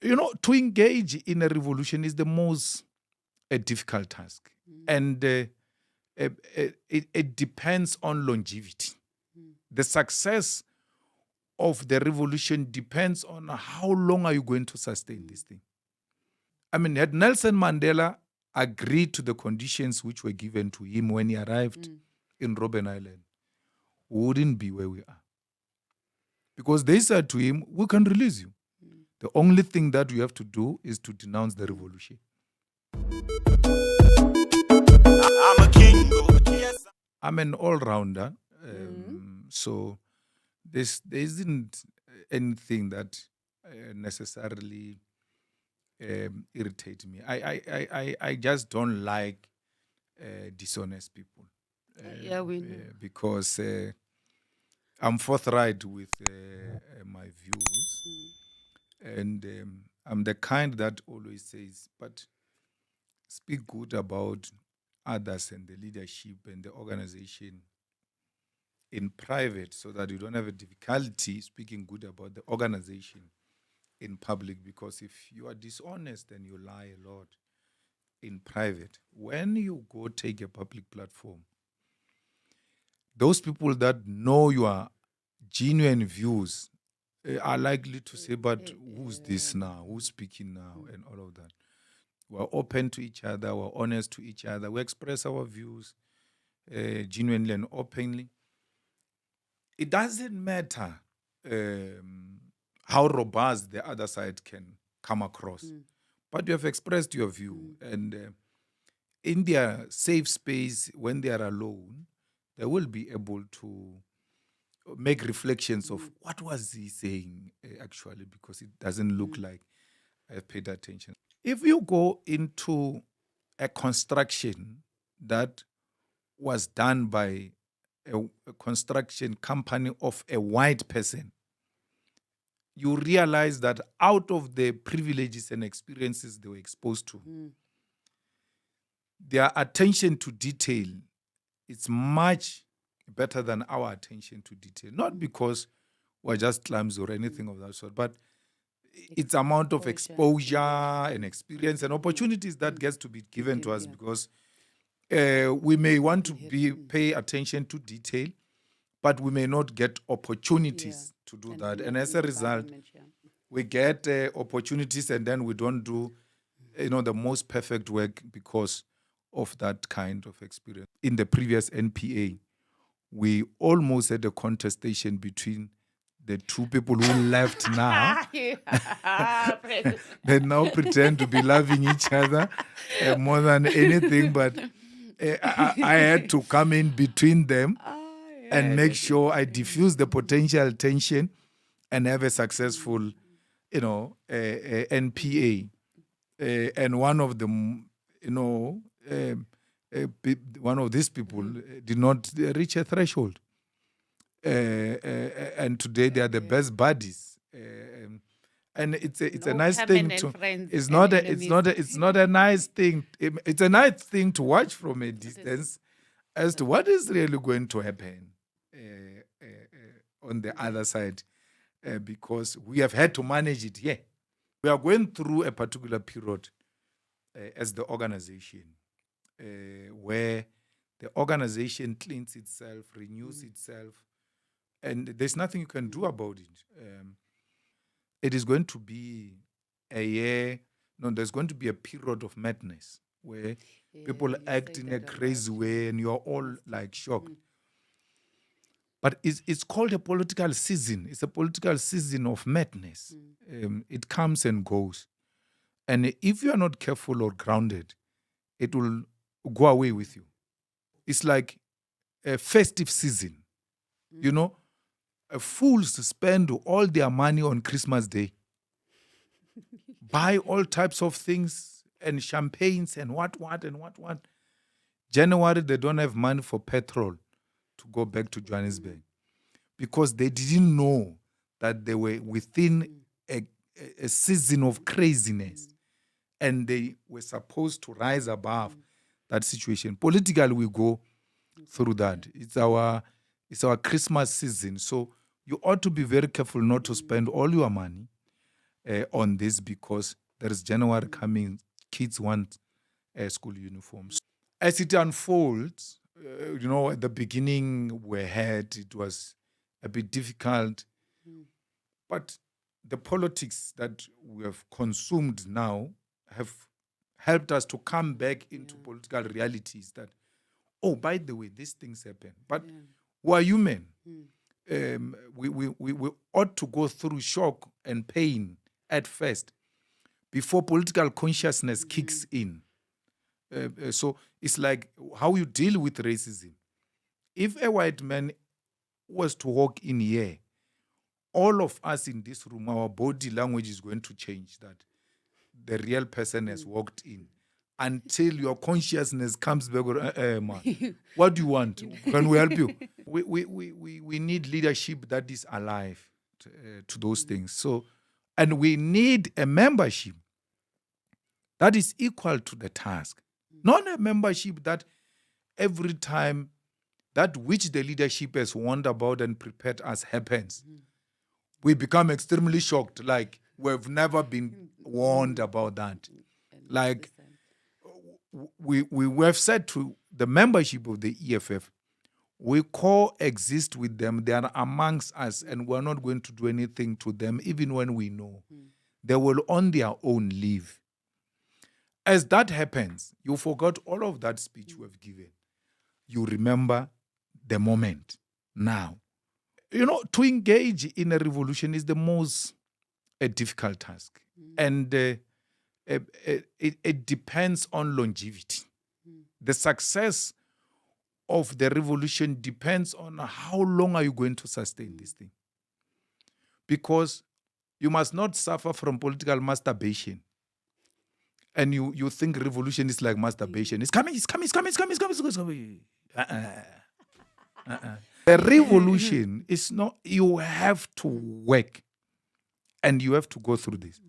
To engage in a revolution is the most difficult task. And it depends on longevity. The success of the revolution depends on how long are you going to sustain this thing. I mean, had Nelson Mandela agreed to the conditions which were given to him when he arrived in Robben Island, we wouldn't be where we are. Because they said to him, we can release you. The only thing that you have to do is to denounce the revolution. I'm a king. I'm an all-rounder. So there isn't anything that necessarily irritates me. I just don't like dishonest people. We know. Because I'm forthright with my views. And I'm the kind that always says, but speak good about others and the leadership and the organization in private so that you don't have a difficulty speaking good about the organization in public. Because if you are dishonest and you lie a lot in private, when you go take a public platform, those people that know your genuine views are likely to say, but who's this now? Who's speaking now? And all of that. We're open to each other. We're honest to each other. We express our views genuinely and openly. It doesn't matter how robust the other side can come across. But you have expressed your view. And in their safe space, when they are alone, they will be able to make reflections of what was he saying actually, because it doesn't look like I paid attention. If you go into a construction that was done by a construction company of a white person, you realize that out of the privileges and experiences they were exposed to, their attention to detail is much better than our attention to detail. Not because we're just clumsy or anything of that sort, but it's amount of exposure and experience and opportunities that gets to be given to us, because we may want to pay attention to detail, but we may not get opportunities to do that. And as a result, we get opportunities and then we don't do the most perfect work because of that kind of experience. In the previous NPA, we almost had a contestation between the two people who left now. They now pretend to be loving each other more than anything, but I had to come in between them and make sure I diffuse the potential tension and have a successful, NPA. And one of them, one of these people did not reach a threshold. And today they are the best buddies. And it's a nice thing to. It's not a nice thing. It's a nice thing to watch from a distance as to what is really going to happen on the other side, because we have had to manage it here. We are going through a particular period as the organization where the organization cleans itself, renews itself, and there's nothing you can do about it. It is going to be there's going to be a period of madness where people act in a crazy way and you're all like shocked. But it's called a political season. It's a political season of madness. It comes and goes. And if you are not careful or grounded, it will go away with you. It's like a festive season. Fools spend all their money on Christmas Day. Buy all types of things and champagnes and what. January, they don't have money for petrol to go back to Johannesburg because they didn't know that they were within a season of craziness and they were supposed to rise above that situation. Politically, we go through that. It's our Christmas season. So you ought to be very careful not to spend all your money on this because there is January coming. Kids want school uniforms. As it unfolds, at the beginning it was a bit difficult, but the politics that we have consumed now have helped us to come back into political realities that, oh, by the way, these things happen. But we are human. We ought to go through shock and pain at first before political consciousness kicks in. So it's like how you deal with racism. If a white man was to walk in here, all of us in this room, our body language is going to change, that the real person has walked in, until your consciousness comes back. Man, what do you want? Can we help you? We need leadership that is alive to those things. So, and we need a membership that is equal to the task. Not a membership that every time that which the leadership has warned about and prepared us happens, we become extremely shocked, like we've never been warned about that. Like we have said to the membership of the EFF, we coexist with them. They are amongst us, and we're not going to do anything to them, even when we know they will on their own leave. As that happens, you forgot all of that speech we have given. You remember the moment now. To engage in a revolution is the most difficult task. And it depends on longevity. The success of the revolution depends on how long are you going to sustain this thing. Because you must not suffer from political masturbation. And you think revolution is like masturbation. It's coming. The revolution is not, you have to work and you have to go through this.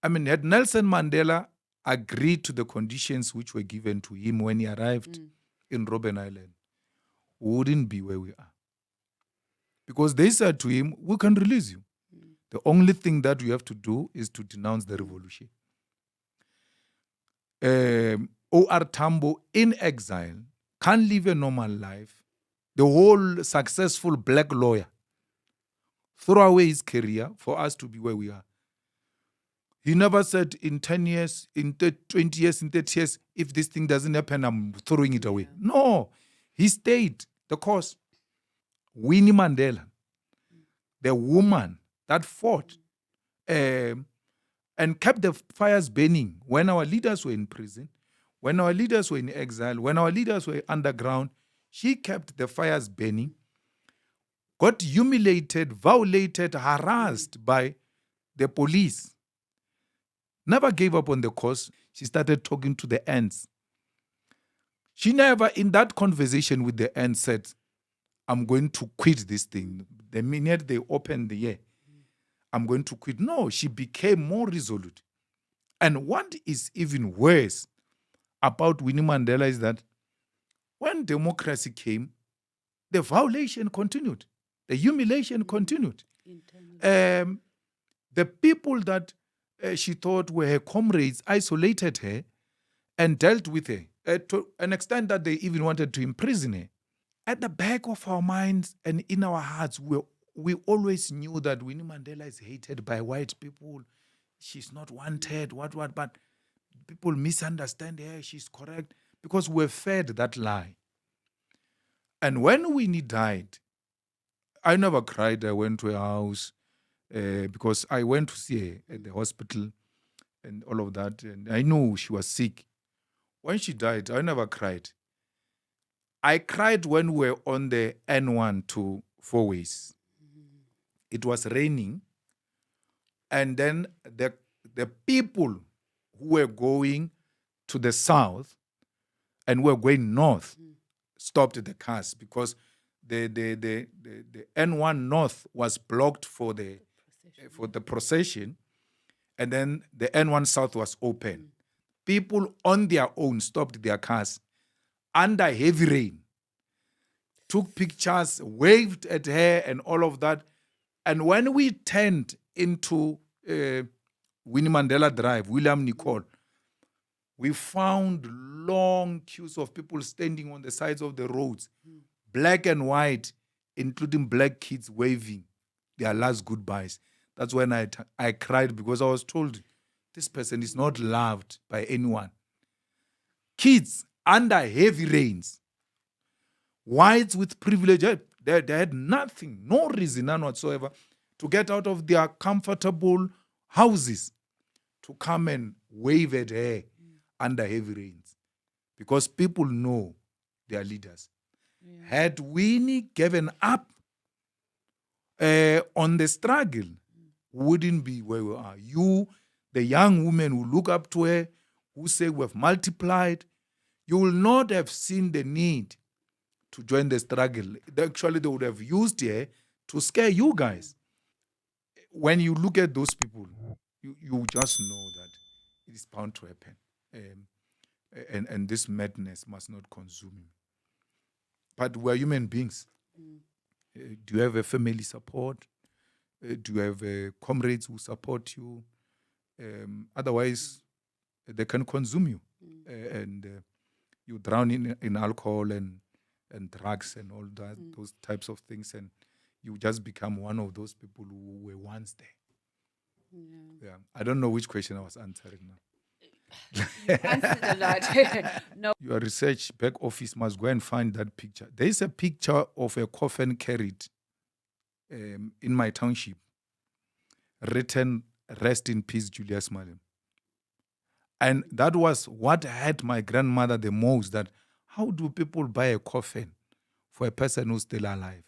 I mean, had Nelson Mandela agreed to the conditions which were given to him when he arrived in Robben Island, we wouldn't be where we are. Because they said to him, we can release you. The only thing that you have to do is to denounce the revolution. O.R. Tambo, in exile, can't live a normal life. The whole successful black lawyer throw away his career for us to be where we are. He never said in 10 years, in 20 years, in 30 years, if this thing doesn't happen, I'm throwing it away. No, he stayed the course. Winnie Mandela, the woman that fought and kept the fires burning when our leaders were in prison, when our leaders were in exile, when our leaders were underground, she kept the fires burning, got humiliated, violated, harassed by the police, never gave up on the cause. She started talking to the ants. She never, in that conversation with the ants, said, I'm going to quit this thing. The minute they opened the year, I'm going to quit. No, she became more resolute. And what is even worse about Winnie Mandela is that when democracy came, the violation continued. The humiliation continued. The people that she thought were her comrades isolated her and dealt with her to an extent that they even wanted to imprison her. At the back of our minds and in our hearts, we always knew that Winnie Mandela is hated by white people. She's not wanted, but people misunderstand her. She's correct because we're fed that lie. And when Winnie died, I never cried. I went to her house because I went to see her at the hospital and all of that. And I knew she was sick. When she died, I never cried. I cried when we were on the N1 to Four Ways. It was raining. And then the people who were going to the south and were going north stopped the cars because the N1 north was blocked for the procession, and then the N1 south was open. People on their own stopped their cars under heavy rain, took pictures, waved at her and all of that. And when we turned into Winnie Mandela Drive, William Nicole. We found long queues of people standing on the sides of the roads, black and white, including black kids waving their last goodbyes. That's when I cried because I was told this person is not loved by anyone. Kids under heavy rains, whites with privilege, they had nothing, no reason, none whatsoever, to get out of their comfortable houses to come and wave at her under heavy rains. Because people know their leaders. Yeah. Had Winnie given up on the struggle, wouldn't be where we are. You, the young women who look up to her, who say we have multiplied, you will not have seen the need to join the struggle. Actually, they would have used her to scare you guys. When you look at those people, you just know that it is bound to happen. And this madness must not consume you. But we're human beings. Do you have a family support? Do you have comrades who support you? Otherwise, they can consume you. And you drown in alcohol and drugs and all that, those types of things. And you just become one of those people who were once there. Yeah. I don't know which question I was answering now. You answered a lot. No. Your research back office must go and find that picture. There is a picture of a coffin carried in my township, written, "Rest in peace, Julius Malema." And that was what hurt my grandmother the most, that how do people buy a coffin for a person who's still alive?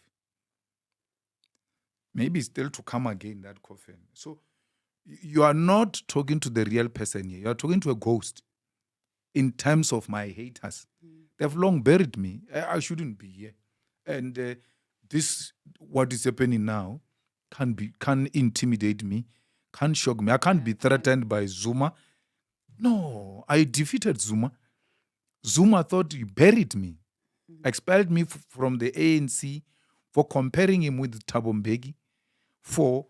Maybe still to come again, that coffin. So you are not talking to the real person here. You are talking to a ghost in terms of my haters. They've long buried me. I shouldn't be here. And this, what is happening now, can intimidate me, can shock me. I can't be threatened by Zuma. No, I defeated Zuma. Zuma thought he buried me, expelled me from the ANC for comparing him with Thabo Mbeki, for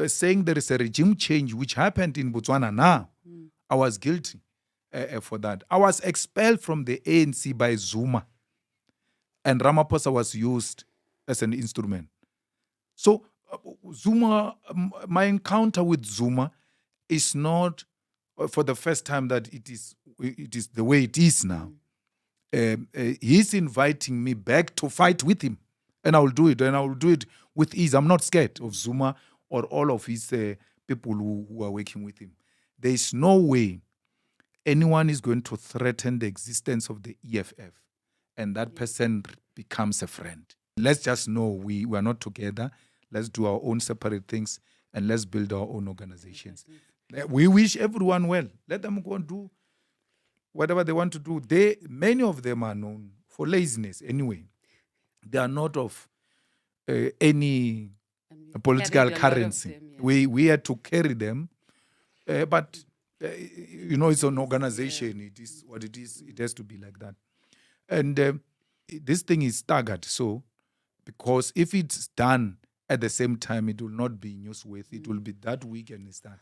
saying there is a regime change which happened in Botswana now. I was guilty for that. I was expelled from the ANC by Zuma, and Ramaphosa was used as an instrument. So Zuma, my encounter with Zuma is not for the first time that it is the way it is now. He's inviting me back to fight with him, and I will do it, and I will do it with ease. I'm not scared of Zuma or all of his people who are working with him. There is no way anyone is going to threaten the existence of the EFF, and that person becomes a friend. Let's just know we are not together. Let's do our own separate things, and let's build our own organizations. We wish everyone well. Let them go and do whatever they want to do. Many of them are known for laziness anyway. They are not of any political currency. We had to carry them. But it's an organization. It is what it is. It has to be like that. And this thing is staggered. So, because if it's done at the same time, it will not be newsworthy. It will be that week and it's done.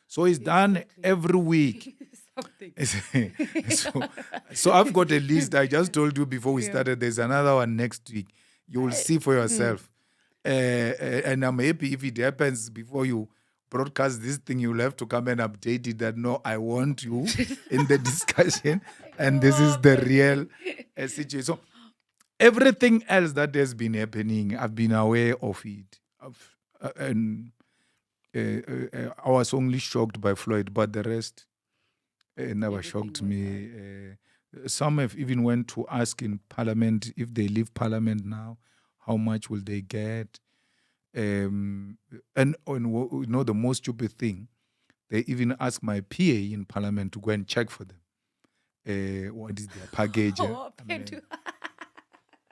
So it's done every week. so I've got a list. I just told you before we started, there's another one next week. You will see for yourself. And I'm happy if it happens before you broadcast this thing, you'll have to come and update it that, no, I want you in the discussion. And this is the real situation. So everything else that has been happening, I've been aware of it. I was only shocked by Floyd, but the rest never shocked me. Some have even went to ask in Parliament, if they leave Parliament now, how much will they get? And the most stupid thing, they even asked my PA in Parliament to go and check for them. What is their package?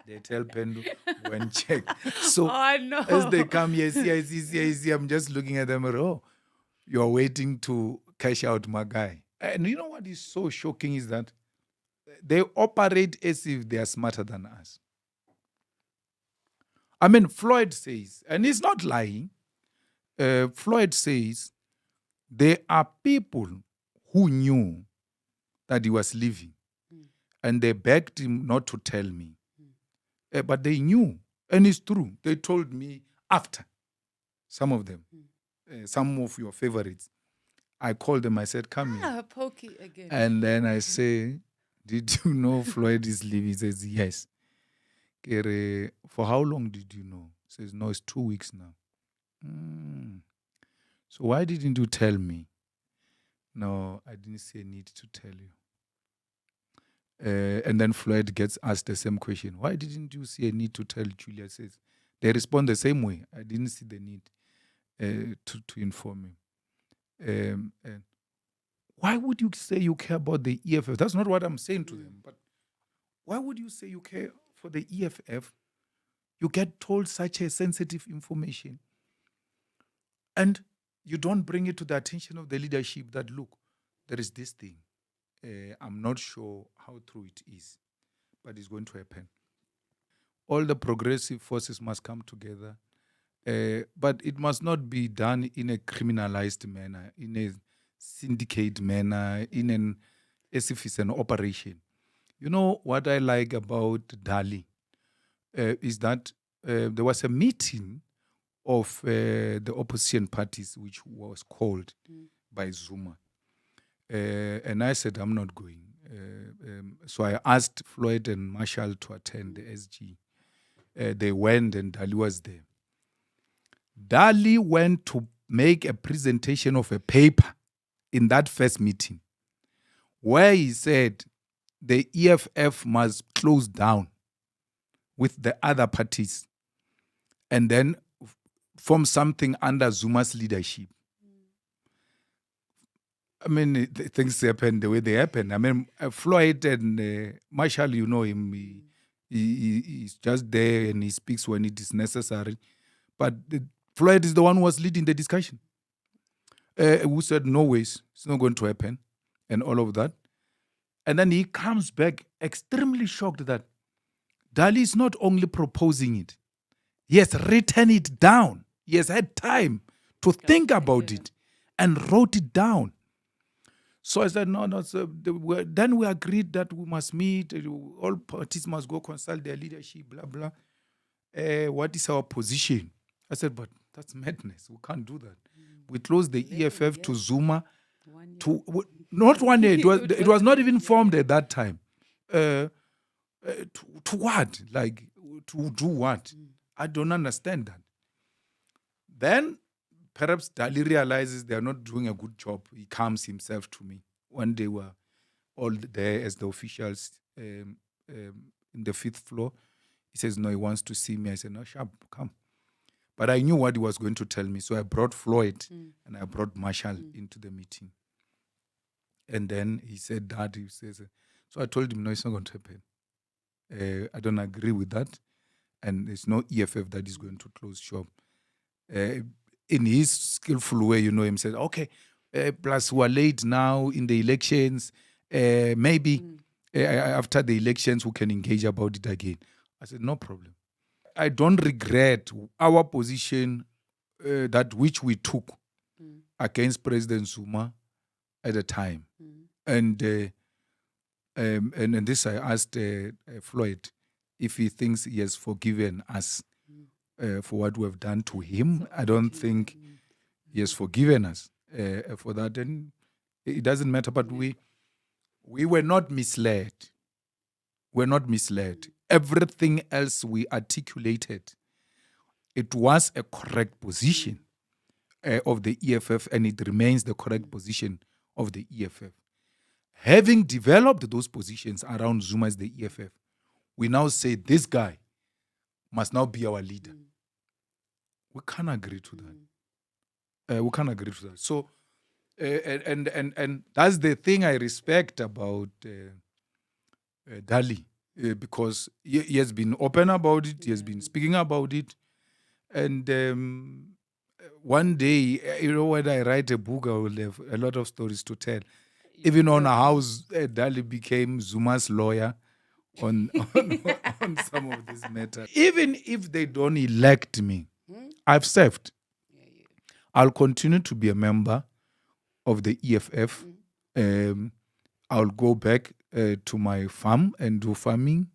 They tell Pendu, go and check. So as they come here, CIC, I'm just looking at them, you're waiting to cash out my guy. And you know what is so shocking is that they operate as if they are smarter than us. I mean, Floyd says, and he's not lying, Floyd says There are people who knew that he was leaving, and they begged him not to tell me. But they knew, and it's true. They told me after, some of them, some of your favorites. I called them, I said, come here. Pokey again. And then I say, did you know Floyd is leaving? He says, yes. Kere, for how long did you know? He says, no, it's 2 weeks now. So why didn't you tell me? No, I didn't see a need to tell you. And then Floyd gets asked the same question. Why didn't you see a need to tell Julius? Says, they respond the same way. I didn't see the need to inform him. And why would you say you care about the EFF? That's not what I'm saying to them. But why would you say you care for the EFF? You get told such a sensitive information. And you don't bring it to the attention of the leadership that, look, there is this thing. I'm not sure how true it is, but it's going to happen. All the progressive forces must come together, but it must not be done in a criminalized manner, in a syndicate manner, in an as if it's an operation. You know what I like about Dali is that there was a meeting of the opposition parties which was called by Zuma. And I said, I'm not going. So I asked Floyd and Marshall to attend the SG. They went and Dali was there. Dali went to make a presentation of a paper in that first meeting where he said the EFF must close down with the other parties and then form something under Zuma's leadership. I mean, things happen the way they happen. I mean, Floyd and Marshall, you know him, he's just there and he speaks when it is necessary. But Floyd is the one who was leading the discussion. Who said, no ways, it's not going to happen, and all of that. And then he comes back extremely shocked that Dali is not only proposing it, he has written it down. He has had time to think about it and wrote it down. So I said, no. So then we agreed that we must meet, all parties must go consult their leadership, blah, blah. What is our position? I said, but that's madness. We can't do that. We closed the EFF to Zuma. Not 1 year. It was not even formed at that time. To what? Like, to do what? I don't understand that. Then perhaps Dali realizes they are not doing a good job. He comes himself to me when they were all there as the officials in the 5th floor. He says, no, he wants to see me. I said, no, sharp, come. But I knew what he was going to tell me. So I brought Floyd and I brought Marshall into the meeting. And then he said that. He says, so I told him, no, it's not going to happen. I don't agree with that. And there's no EFF that is going to close shop. In his skillful way, you know, him said, okay, plus we are late now in the elections. Maybe after the elections, we can engage about it again. I said, no problem. I don't regret our position that which we took against President Zuma at the time. And this I asked Floyd if he thinks he has forgiven us for what we have done to him. I don't think he has forgiven us for that. And it doesn't matter, but we were not misled. We're not misled. Everything else we articulated, it was a correct position of the EFF, and it remains the correct position of the EFF. Having developed those positions around Zuma as the EFF, we now say this guy must now be our leader. We can't agree to that. We can't agree to that. So, and that's the thing I respect about Dali, because he has been open about it. He has been speaking about it. And one day, you know, when I write a book, I will have a lot of stories to tell. Even on how Dali became Zuma's lawyer on some of these matters. Even if they don't elect me, I've served. I'll continue to be a member of the EFF. I'll go back to my farm and do farming,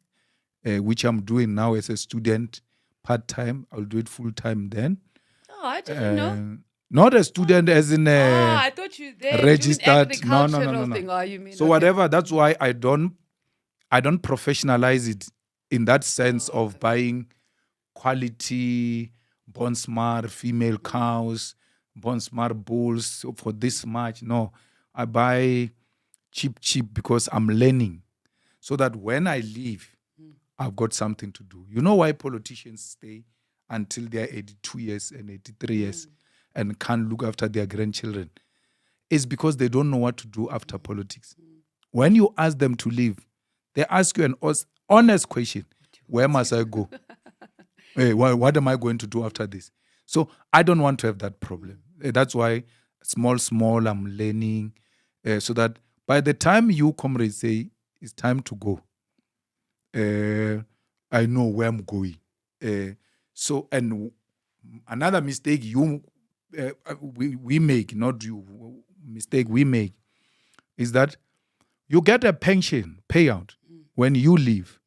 which I'm doing now as a student part-time. I'll do it full-time then. Oh, I didn't know. Not a student as in I thought you there registered. doing No. agricultural thing. Oh, you mean So whatever. That's why I don't professionalize it in that sense of buying quality Bonsmar female cows, Bonsmar bulls for this much. No, I buy cheap because I'm learning, so that when I leave, I've got something to do. You know why politicians stay until they're 82 years and 83 years and can't look after their grandchildren? It's because they don't know what to do after politics. When you ask them to leave, they ask you an honest question. Where must I go? Hey, what am I going to do after this? So I don't want to have that problem. That's why small, I'm learning, so that by the time you, comrades, say it's time to go, I know where I'm going. So, and another mistake we make, not you, mistake we make, is that you get a pension payout when you leave,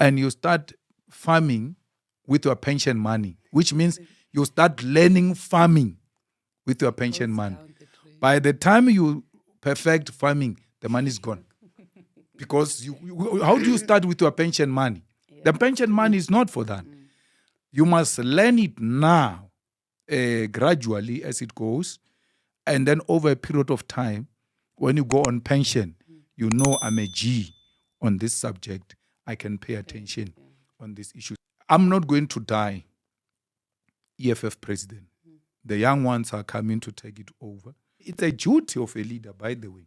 and you start farming with your pension money, which means you start learning farming with your pension money. By the time you perfect farming, the money is gone. Because how do you start with your pension money? Yeah. The pension money is not for that. You must learn it now, gradually as it goes. And then over a period of time, when you go on pension, you know I'm a G on this subject. I can pay attention on this issue. I'm not going to die EFF president. The young ones are coming to take it over. It's a duty of a leader, by the way,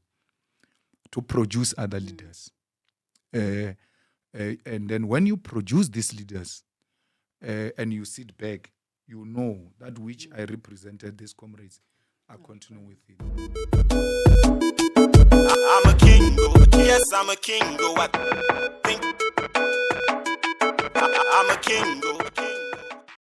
to produce other leaders. And then when you produce these leaders and you sit back, you know that which I represented, these comrades, I continue with it. I'm a king, yes, I'm a king, I think I'm a king,